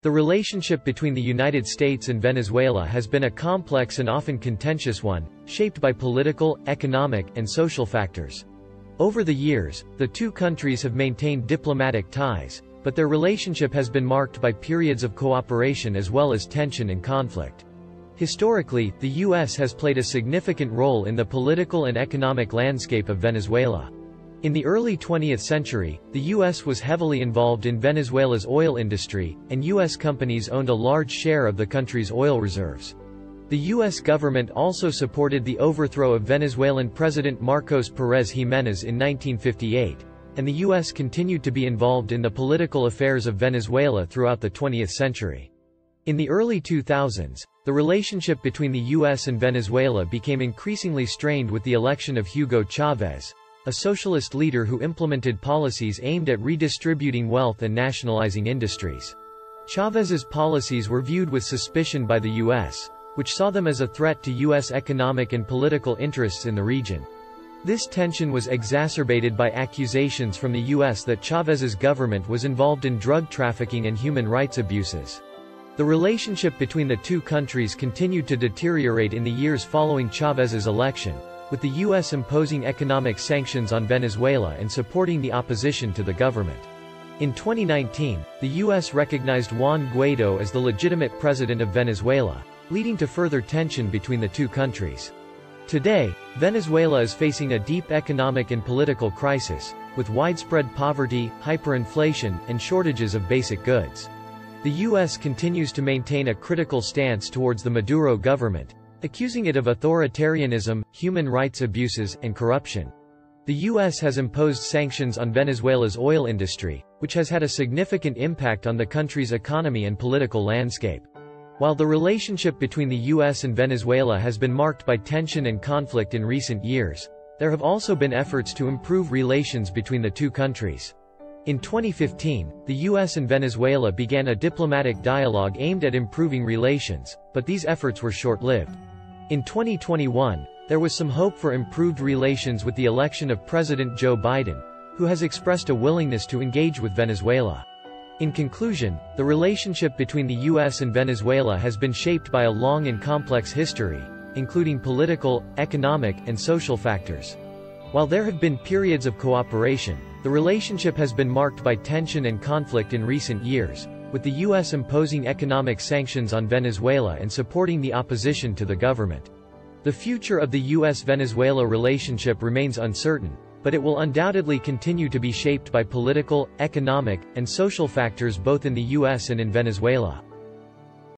The relationship between the United States and Venezuela has been a complex and often contentious one, shaped by political, economic, and social factors. Over the years, the two countries have maintained diplomatic ties, but their relationship has been marked by periods of cooperation as well as tension and conflict. Historically, the U.S. has played a significant role in the political and economic landscape of Venezuela. In the early 20th century, the U.S. was heavily involved in Venezuela's oil industry, and U.S. companies owned a large share of the country's oil reserves. The U.S. government also supported the overthrow of Venezuelan President Marcos Pérez Jiménez in 1958, and the U.S. continued to be involved in the political affairs of Venezuela throughout the 20th century. In the early 2000s, the relationship between the U.S. and Venezuela became increasingly strained with the election of Hugo Chávez, a socialist leader who implemented policies aimed at redistributing wealth and nationalizing industries. Chávez's policies were viewed with suspicion by the U.S., which saw them as a threat to U.S. economic and political interests in the region. This tension was exacerbated by accusations from the U.S. that Chávez's government was involved in drug trafficking and human rights abuses. The relationship between the two countries continued to deteriorate in the years following Chávez's election, with the U.S. imposing economic sanctions on Venezuela and supporting the opposition to the government. In 2019, the U.S. recognized Juan Guaidó as the legitimate president of Venezuela, leading to further tension between the two countries. Today, Venezuela is facing a deep economic and political crisis, with widespread poverty, hyperinflation, and shortages of basic goods. The U.S. continues to maintain a critical stance towards the Maduro government, accusing it of authoritarianism, human rights abuses, and corruption. The U.S. has imposed sanctions on Venezuela's oil industry, which has had a significant impact on the country's economy and political landscape. While the relationship between the U.S. and Venezuela has been marked by tension and conflict in recent years, there have also been efforts to improve relations between the two countries. In 2015, the U.S. and Venezuela began a diplomatic dialogue aimed at improving relations, but these efforts were short-lived. In 2021, there was some hope for improved relations with the election of President Joe Biden, who has expressed a willingness to engage with Venezuela. In conclusion, the relationship between the U.S. and Venezuela has been shaped by a long and complex history, including political, economic, and social factors. While there have been periods of cooperation, the relationship has been marked by tension and conflict in recent years, with the U.S. imposing economic sanctions on Venezuela and supporting the opposition to the government. The future of the U.S.-Venezuela relationship remains uncertain, but it will undoubtedly continue to be shaped by political, economic, and social factors both in the U.S. and in Venezuela.